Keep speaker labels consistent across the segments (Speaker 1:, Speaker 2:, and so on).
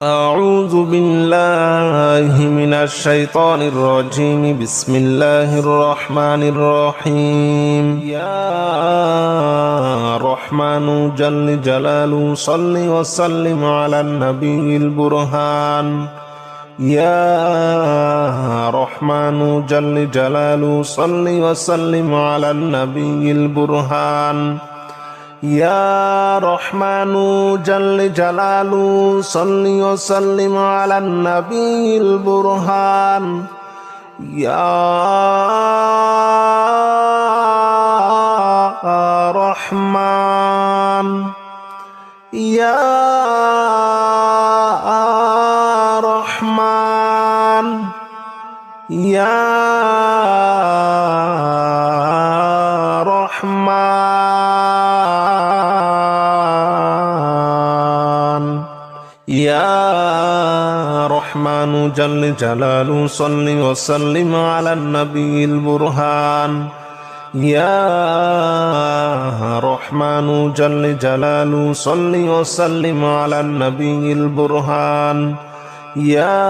Speaker 1: أعوذ بالله من الشيطان الرجيم. بسم الله الرحمن الرحيم. يا رحمن جل جلاله صل وسلم على النبي البرهان. يا رحمن جل جلاله صل وسلم على النبي البرهان. يا رحمن جل جلاله صل وسلم على النبي البرهان. يا رحمن يا رحمن يا رحمن يا رحمن جل جلاله صل وسلم على النبي البرهان. يا رحمن جل جلاله صل وسلم على النبي البرهان. يا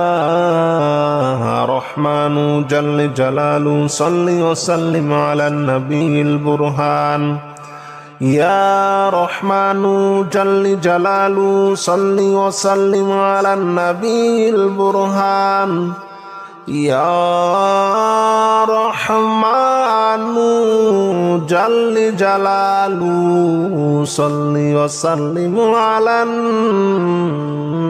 Speaker 1: رحمن جل جلاله صل وسلم على النبي البرهان. يا رحمن جل جلاله صل وسلم على النبي البرهان. يا رحمن جل جلاله صل وسلم على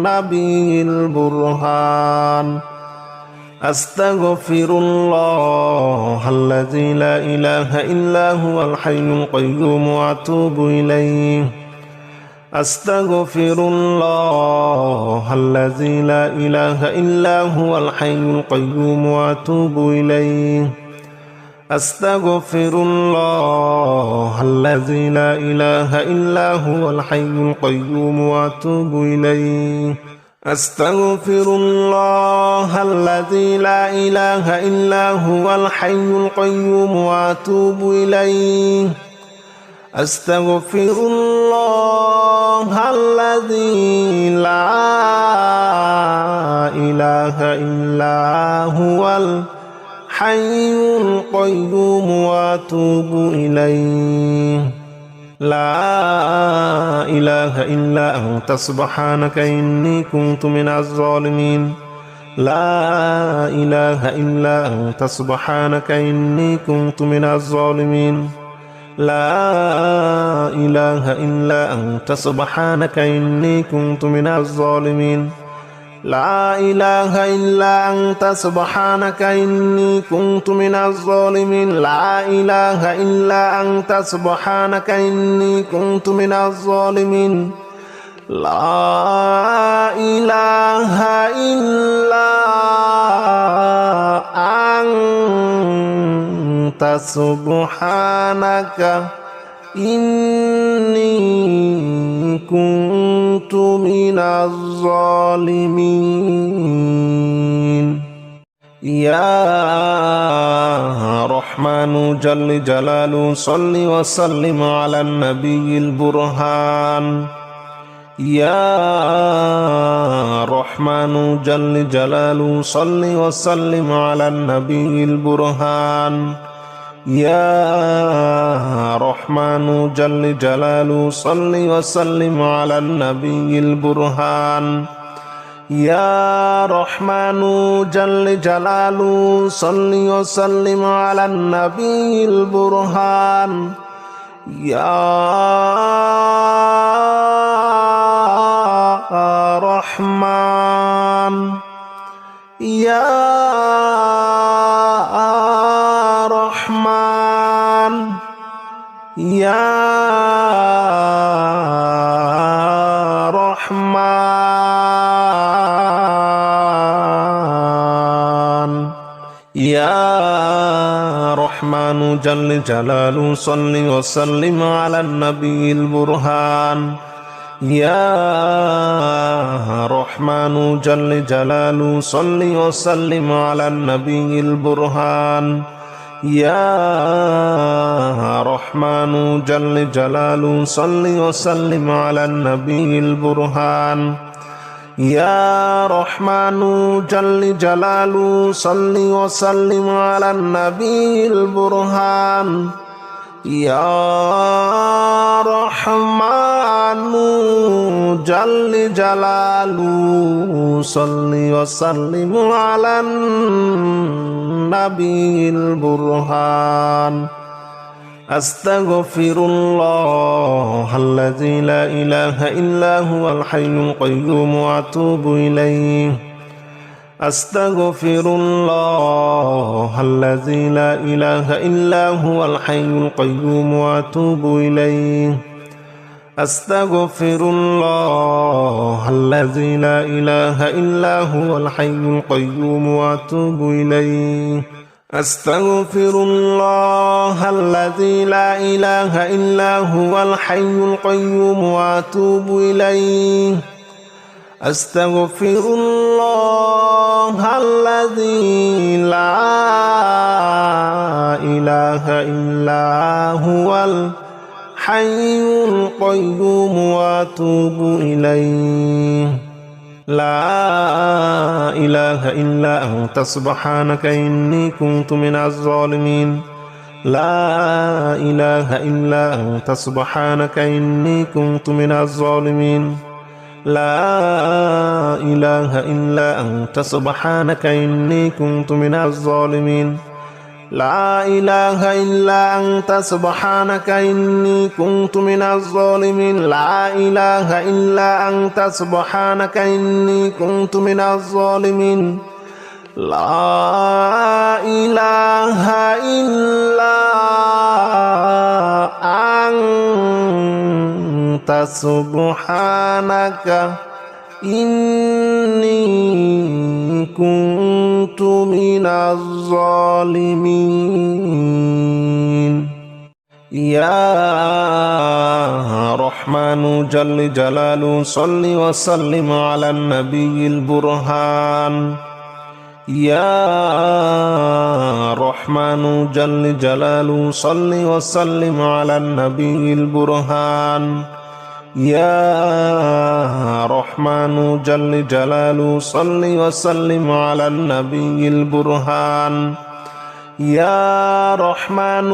Speaker 1: النبي البرهان. أستغفر الله الذي لا إله إلا هو الحي القيوم وأتوب إليه. أستغفر الله الذي لا إله إلا هو الحي القيوم وأتوب إليه. أستغفر الله الذي لا إله إلا هو الحي القيوم وأتوب إليه. أستغفر الله الذي لا إله إلا هو الحي القيوم وأتوب إليه. أستغفر الله الذي لا إله إلا هو الحي القيوم وأتوب إليه. لا إله إلا أنت سبحانك إني كنت من الظالمين. لا إله إلا أنت سبحانك إني كنت من الظالمين. لا إله إلا أنت سبحانك إني كنت من الظالمين. لا إله إلا أنت سبحانك إني كنت من الظالمين. لا إله إلا أنت سبحانك إني كنت من الظالمين. لا إله إلا أنت سبحانك إني كنت من الظالمين. يا رحمن جل جلاله صل وسلم على النبي البرهان. يا رحمن جل جلاله صل وسلم على النبي البرهان. يا رحمن جل جلاله صل وسلم على النبي البرهان. يا رحمن جل جلاله صل وسلم على النبي البرهان. يا رحمن يا رحمن يا رحمن يا رحمن جل جلاله صل وسلم على النبي البرهان. يا رحمن جل جلاله صل وسلم على النبي البرهان. يا رحمن جل جلاله صل وسلم على النبي البرهان. يا رحمن جل جلاله صل وسلم على النبي البرهان يا رحمن جل جلاله صل وسلم على النبي البرهان أستغفر الله الذي لا إله إلا هو الحي القيوم وأتوب إليه أستغفر الله الذي لا إله إلا هو الحي القيوم وأتوب إليه أستغفر الله الذي لا إله إلا هو الحي القيوم وأتوب إليه أستغفر الله الذي لا إله إلا هو الحي القيوم وأتوب إليه أستغفر الله الذي لا إله إلا هو الحي القيوم وأتوب إليه لا إله إلا أنت سبحانك إني كنت من الظالمين لا إله إلا أنت سبحانك إني كنت من الظالمين لا إله إلا أنت سبحانك إني كنت من الظالمين لا إله إلا أنت سبحانك إني كنت من الظالمين لا إله إلا أنت سبحانك إني كنت من الظالمين لا إله إلا أنت سبحانك إني كنت من الظالمين يا رحمن جل جلاله صل وسلم على النبي البرهان يا رحمن جل جلاله صل وسلم على النبي البرهان يا رحمن جل جلاله صل وسلم على النبي البرهان يا رحمن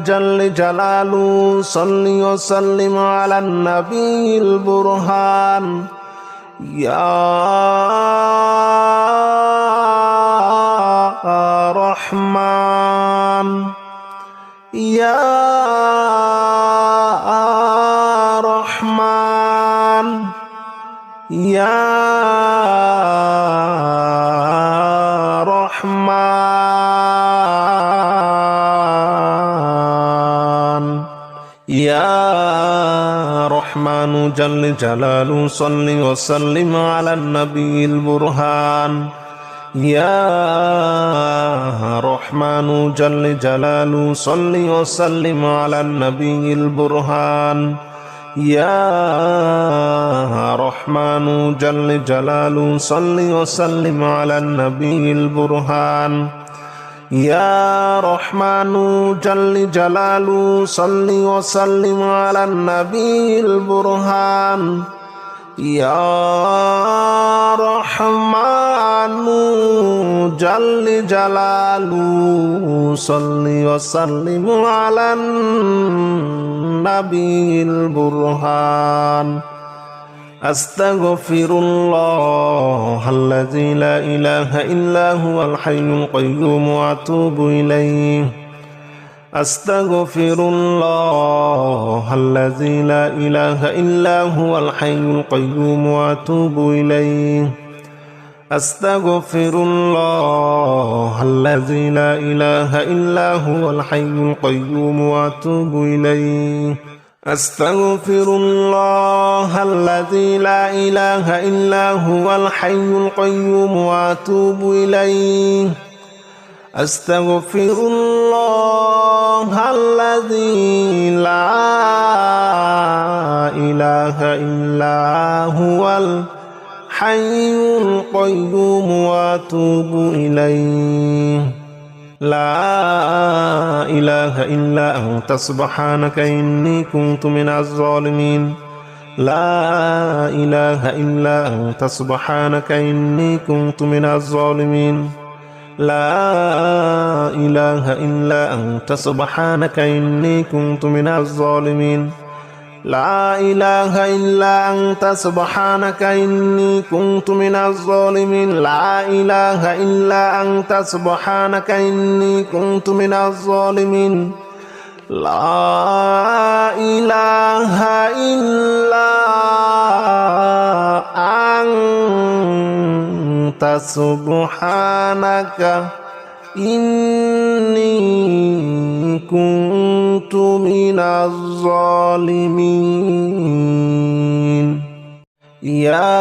Speaker 1: جل جلاله صل وسلم على النبي البرهان يا رحمن يا رحمن يا رحمن يا رحمن جل جلاله صل وسلم على النبي البرهان يا رحمن جل جلاله صل وسلم على النبي البرهان يا رحمن جل جلاله صل وسلم على النبي البرهان يا رحمن جل جلاله صل وسلم على النبي البرهان يا رحمن جل جلاله صل وسلم على النبي البرهان أستغفر الله الذي لا إله إلا هو الحي القيوم وأتوب إليه أستغفر الله الذي لا إله إلا هو الحي القيوم وأتوب إليه أستغفر الله الذي لا إله إلا هو الحي القيوم وأتوب إليه أستغفر الله الذي لا إله إلا هو الحي القيوم وأتوب إليه أستغفر الله الذي لا إله إلا هو الحي القيوم وأتوب إليه لا إله إلا أنت سبحانك إني كنت من الظالمين لا إله إلا أنت سبحانك إني كنت من الظالمين لا إله إلا أنت سبحانك إني كنت من الظالمين لا إله إلا أنت سبحانك إني كنت من الظالمين لا إله إلا أنت سبحانك إني كنت من الظالمين لا إله إلا أنت سبحانك إني كنت من الظالمين يا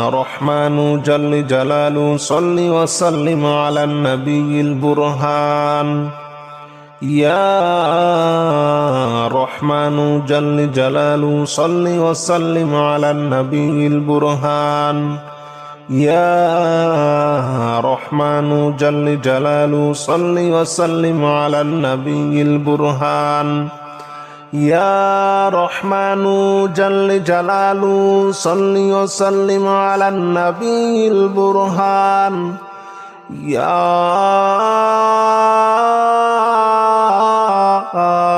Speaker 1: رحمن جل جلاله صل وسلم على النبي البرهان يا رحمن جل جلاله صل وسلم على النبي البرهان يا رحمن جل جلاله صل وسلم على النبي البرهان يا رحمن جل جلاله صل وسلم على النبي البرهان يا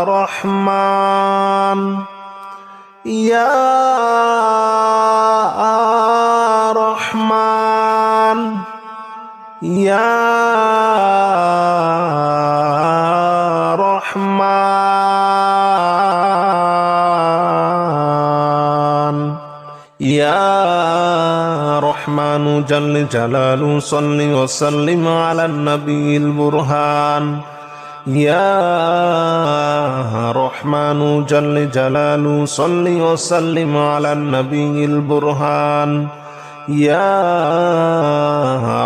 Speaker 1: رحمن يا رحمن يا رحمن يا رحمن جل جلاله صل وسلم على النبي البرهان يا رحمن جل جلاله صل وسلم على النبي البرهان يا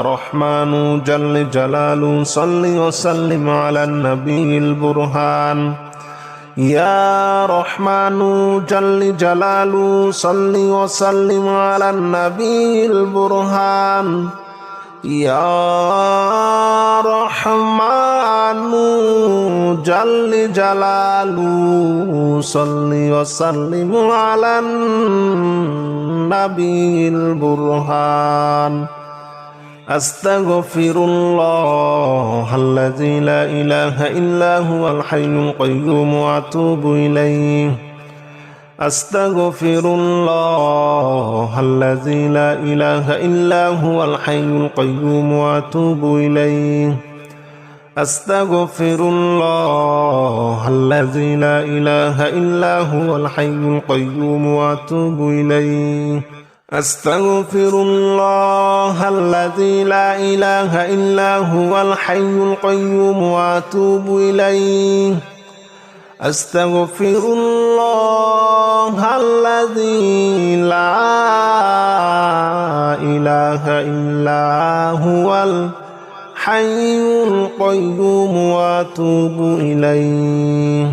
Speaker 1: رحمن جل جلاله صل وسلم على النبي البرهان يا رحمن جل جلاله صل وسلم على النبي البرهان يا رحمن جل جلاله صل وسلم على النبي البرهان أستغفر الله الذي لا إله إلا هو الحي القيوم وأتوب إليه أستغفر الله الذي لا إله إلا هو الحي القيوم وأتوب إليه أستغفر الله الذي لا إله إلا هو الحي القيوم وأتوب إليه أستغفر الله الذي لا إله إلا هو الحي القيوم وأتوب إليه أستغفر الله الذي لا إله إلا هو الحي القيوم وأتوب إليه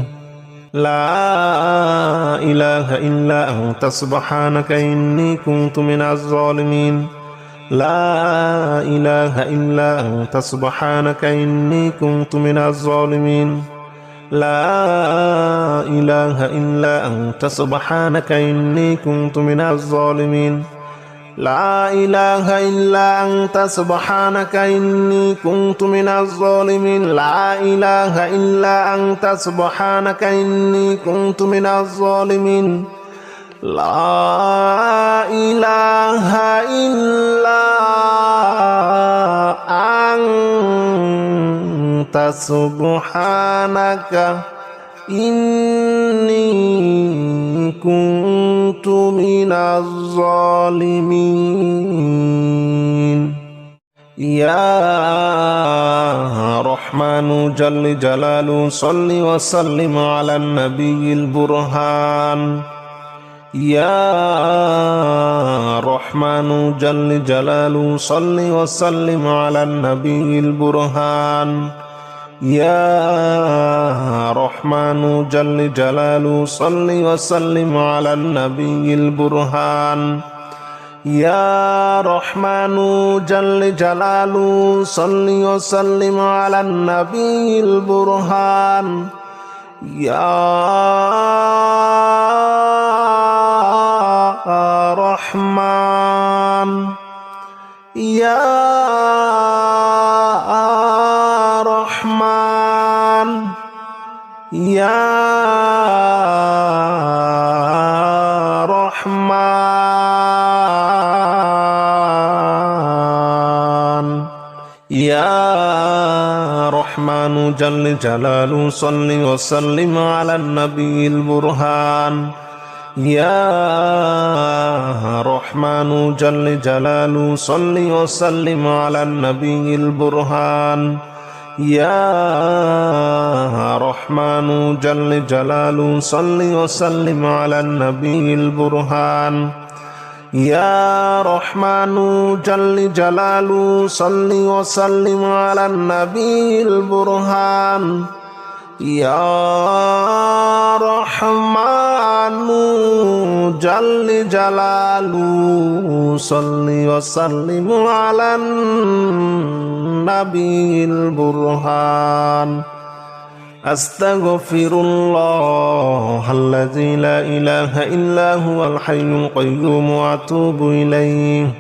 Speaker 1: لا إله إلا أنت سبحانك إني كنت من الظالمين لا إله إلا أنت سبحانك إني كنت من الظالمين لا إله إلا أنت سبحانك إني كنت من الظالمين لا إله إلا أنت سبحانك إني كنت من الظالمين لا إله إلا أنت سبحانك إني كنت من الظالمين لا إله إلا أنت سبحانك إني كنت من الظالمين يا رحمن جل جلاله صل وسلم على النبي البرهان يا رحمن جل جلاله صل وسلم على النبي البرهان يا رحمن جل جلاله صل وسلم على النبي البرهان يا رحمن جل جلاله صل وسلم على النبي البرهان يا রহমান ইয়া রহমান ইয়া রহমান ইয়া রহমানু জাল্লে জালালু সাল্লি ওয়া সাল্লিম আলান নবিয়িল বুরহান ইয়া রহমানু জাল্লে জালালু সাল্লি ওয়া সাল্লিম আলান নবিয়িল বুরহান ইয়া রহমানু জাল্লে জালালু সাল্লি ওয়া সাল্লিম আলান নবিয়িল বুরহান ইয়া রহমানু জাল্লে জালালু সাল্লি ওয়া সাল্লিম আলান নবিয়িল বুরহান ইয়া রহমানু জাল্লে জালালু সাল্লি ওয়া সাল্লিম আলান নবিয়িল বুরহান আস্তাগফিরুল্লাহাল্লাযী লা ইলাহা ইল্লা হুয়াল হাইয়ুল কাইয়্যুম ওয়া আতুবু ইলাইহি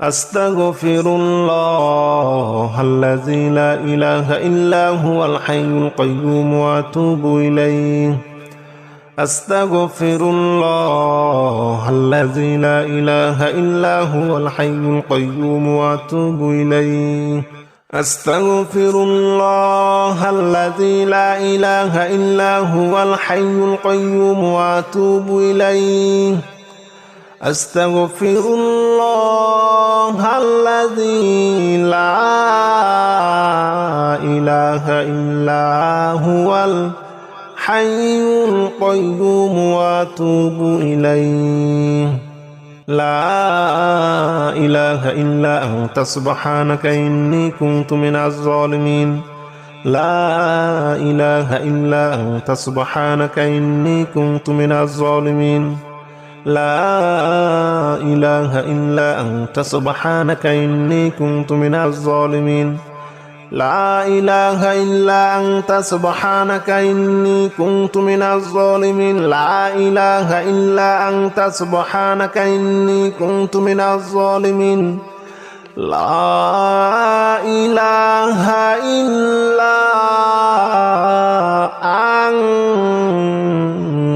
Speaker 1: আস্তাগফিরুল্লাহাল্লাযী লা ইলাহা ইল্লা হুয়াল হাইয়ুল কাইয়্যুম ওয়া আতুবু ইলাইহি আস্তাগফিরুল্লাহাল্লাযী লা ইলাহা ইল্লা হুয়াল হাইয়ুল কাইয়্যুম ওয়া আতুবু ইলাইহি আস্তাগফিরুল্লাহাল্লাযী লা ইলাহা ইল্লা হুয়াল হাইয়ুল কাইয়্যুম ওয়া আতুবু ইলাইহি আস্তাগফিরুল্লাহাল্লাযী লা ইলাহা ইল্লা হুয়াল হাইয়ুল কাইয়্যুম ওয়া আতুবু ইলাইহি লা ইলাহা ইল্লা আনতা সুবহানাকা ইন্নী কুনতু মিনাজ জালিমিন লা ইলাহা ইল্লা আনতা সুবহানাকা ইন্নী কুনতু মিনাজ জালিমিন লা ইলাহা ইল্লা আনতা সুবহানাকা ইন্নী কুনতু মিনাজ জালিমিন লা ইলাহা ইল্লা আনতা সুবহানাকা ইন্নী কুনতু মিনাজ জালিমিন লা ইলাহা ইল্লা আনতা সুবহানাকা ইন্নী কুনতু মিনাজ জালিমিন লা ইলাহা ইল্লা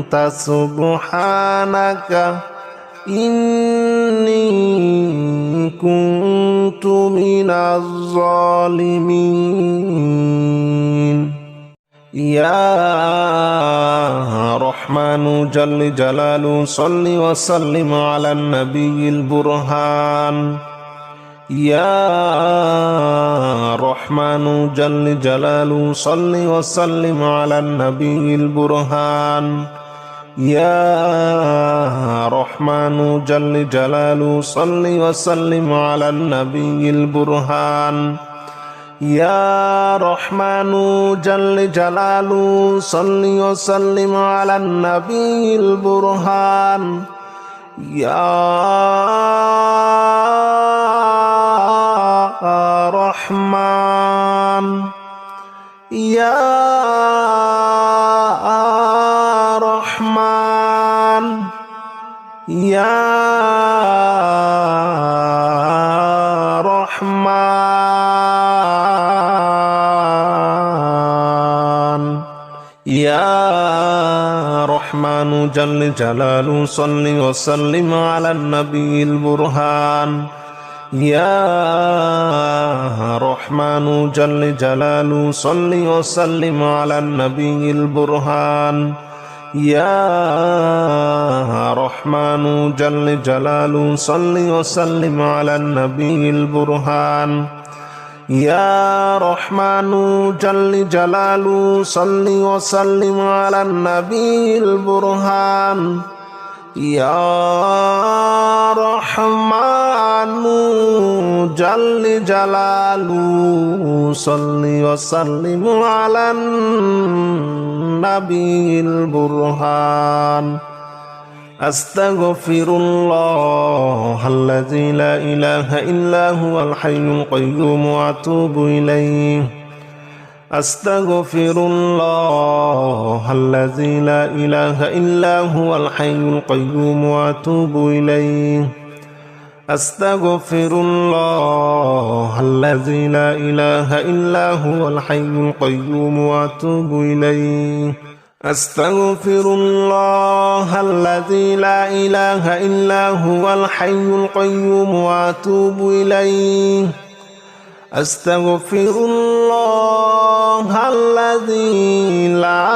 Speaker 1: আনতা সুবহানাকা ইন্নী কুনতু মিনাজ জালিমিন ইয়া রহমানু জাল্লে জালালু সাল্লি ওয়া সাল্লিম আলান নবিয়িল বুরহান ইয়া রহমানু জাল্লে জালালু সাল্লি ওয়া সাল্লিম আলান নবিয়িল বুরহান ইয়া রহমানু জাল্লে জালালু সাল্লি ওয়া সাল্লিম আলান নবিয়িল বুরহান ইয়া রহমানু জাল্লে জালালু সাল্লি ওয়া সাল্লিম আলান নবিয়িল বুরহান ইয়া রহমান ইয়া রহমান ইয়া রহমান ইয়া রহমানু জাল্লে জালালু সাল্লি ওয়া সাল্লিম আলান নবিয়িল বুরহান ইয়া রহমানু জাল্লে জালালু সাল্লি ওয়া সাল্লিম আলান নবিয়িল বুরহান ইয়া রহমানু জাল্লে জালালু সাল্লি ওয়া সাল্লিম আলান নবিয়িল বুরহান ইয়া রহমানু জাল্লে জালালু সাল্লি ওয়া সাল্লিম আলান নবিয়িল বুরহান ইয়া রহমানু জাল্লে জালালু সাল্লি ওয়া সাল্লিম আলান নবিয়িল বুরহান আস্তাগফিরুল্লাহাল্লাযী লা ইলাহা ইল্লা হুয়াল হাইয়ুল কাইয়্যুম ওয়া আতুবু ইলাইহি أستغفر الله الذي لا إله إلا هو الحي القيوم وأتوب إليه أستغفر الله الذي لا إله إلا هو الحي القيوم وأتوب إليه أستغفر الله الذي لا إله إلا هو الحي القيوم وأتوب إليه أستغفر الله الذي لا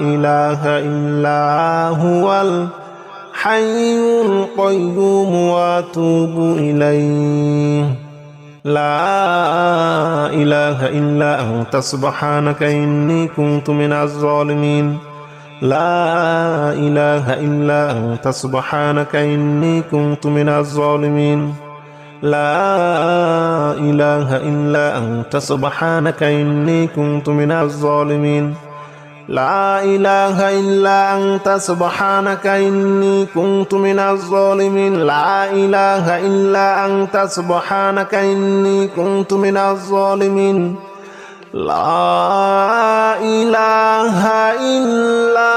Speaker 1: إله إلا هو الحي القيوم وأتوب إليه لا إله إلا أنت سبحانك إني كنت من الظالمين لا إله إلا أنت سبحانك إني كنت من الظالمين لا إله إلا أنت سبحانك إني كنت من الظالمين لا إله إلا أنت سبحانك إني كنت من الظالمين لا إله إلا أنت سبحانك إني كنت من الظالمين لا إله إلا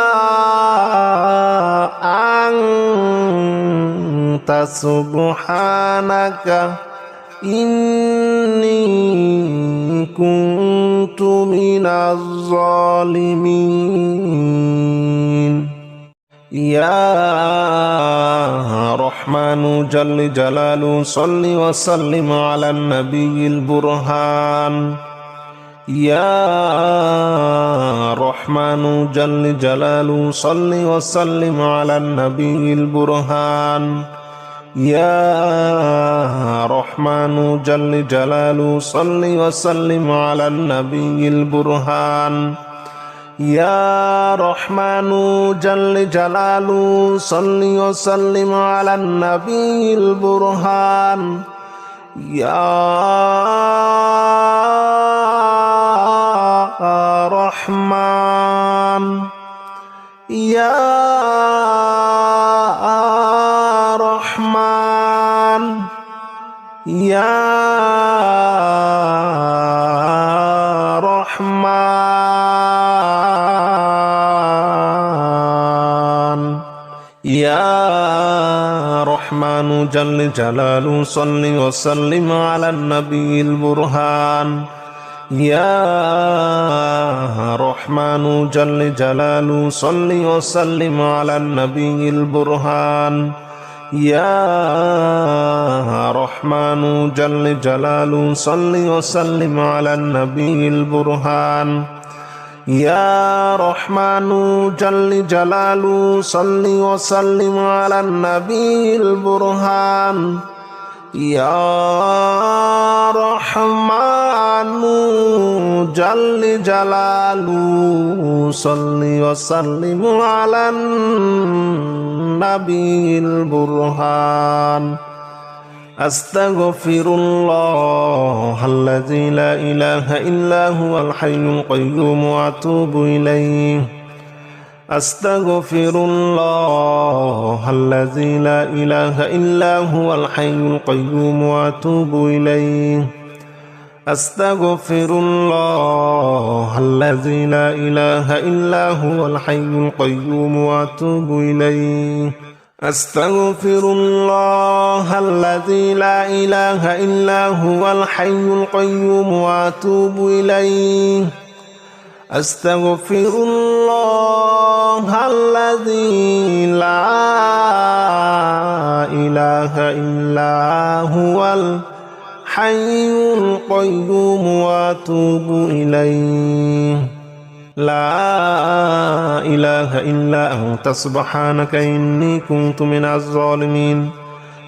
Speaker 1: أنت سبحانك إني كنت من الظالمين يا رحمن جل جلاله صل وسلم على النبي البرهان يا رحمن جل جلاله صل وسلم على النبي البرهان يا رحمن جل جلاله صل وسلم على النبي البرهان يا رحمن جل جلاله صل وسلم على النبي البرهان يا رحمن يا رحمن يا رحمن يا رحمن جل جلاله صل وسلم على النبي البرهان يا رحمن جل جلاله صل وسلم على النبي البرهان يا رحمن جل جلاله صل وسلم على النبي البرهان يا رحمن جل جلاله صل وسلم على النبي البرهان يا رحمن جل جلاله صل وسلم على النبي البرهان أستغفر الله الذي لا إله إلا هو الحي القيوم وأتوب إليه أستغفر الله الذي لا إله إلا هو الحي القيوم وأتوب إليه أستغفر الله الذي لا إله إلا هو الحي القيوم وأتوب إليه أستغفر الله الذي لا إله إلا هو الحي القيوم وأتوب إليه أستغفر الله الذي لا إله إلا هو الحي القيوم وأتوب إليه لا إله إلا أنت سبحانك إني كنت من الظالمين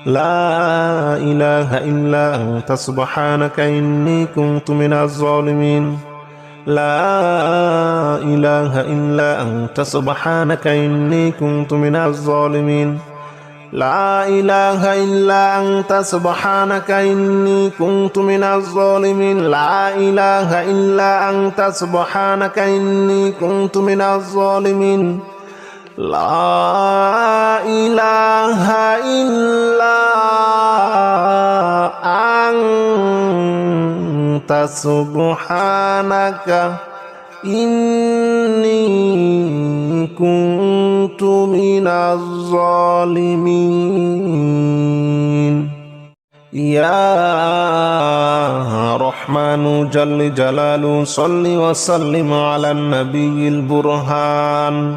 Speaker 1: لا إله إلا أنت سبحانك إني كنت من الظالمين لا إله إلا أنت سبحانك إني كنت من الظالمين لا إله إلا أنت سبحانك إني كنت من الظالمين لا إله إلا أنت سبحانك إني كنت من الظالمين لا إله إلا سبحانك إني كنت من الظالمين يا رحمن جل جلاله صل وسلم على النبي البرهان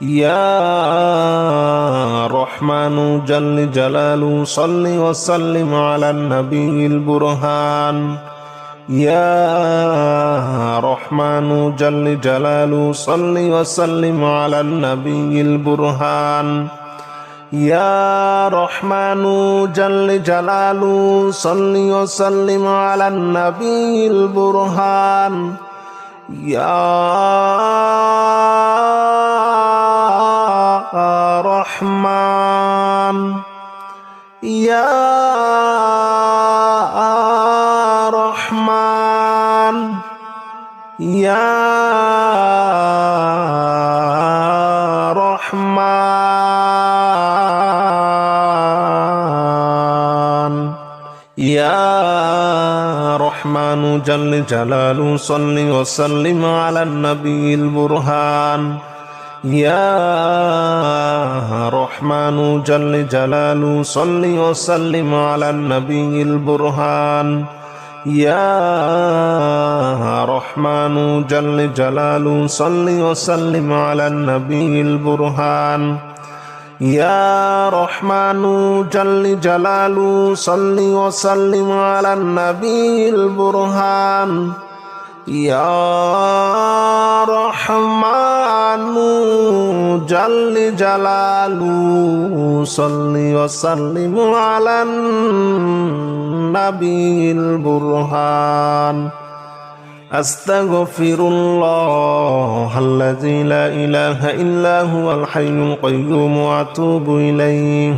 Speaker 1: يا رحمن جل جلاله صل وسلم على النبي البرهان يا رحمن جل جلاله صل وسلم على النبي البرهان يا رحمن جل جلاله صل وسلم على النبي البرهان يا رحمن يا رحمن يا رحمن يا رحمن جل جلاله صل وسلم على النبي البرهان يا رحمن جل جلاله صل وسلم على النبي البرهان يا رحمن جل جلاله صل وسلم على النبي البرهان يا رحمن جل جلاله صل وسلم على النبي البرهان يا رحمن جل جلاله صل وسلم على النبي البرهان أستغفر الله الذي لا إله إلا هو الحي القيوم وأتوب إليه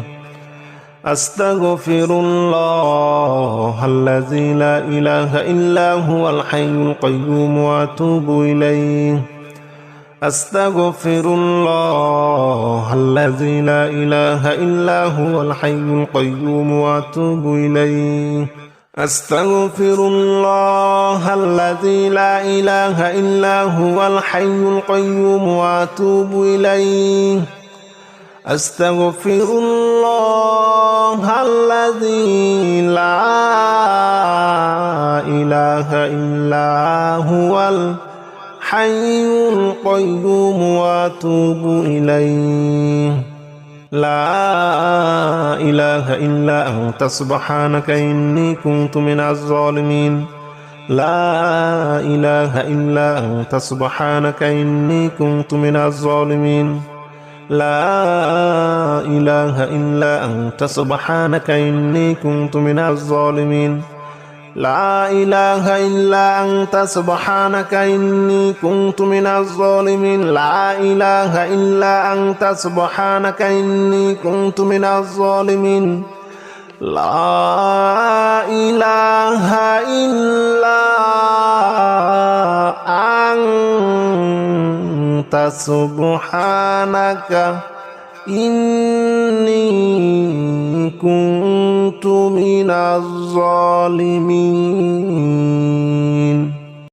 Speaker 1: أستغفر الله الذي لا إله إلا هو الحي القيوم وأتوب إليه أستغفر الله الذي لا إله إلا هو الحي القيوم وأتوب إليه أستغفر الله الذي لا إله إلا هو الحي القيوم وأتوب إليه أستغفر الله الذي لا إله إلا هو الحي القيوم وأتوب إليه لا إله إلا أنت سبحانك إني كنت من الظالمين لا إله إلا أنت سبحانك إني كنت من الظالمين لا إله إلا أنت سبحانك إني كنت من الظالمين لا إله إلا أنت سبحانك إني كنت من الظالمين لا إله إلا أنت سبحانك إني كنت من الظالمين لا إله إلا أنت سبحانك إني كنت من الظالمين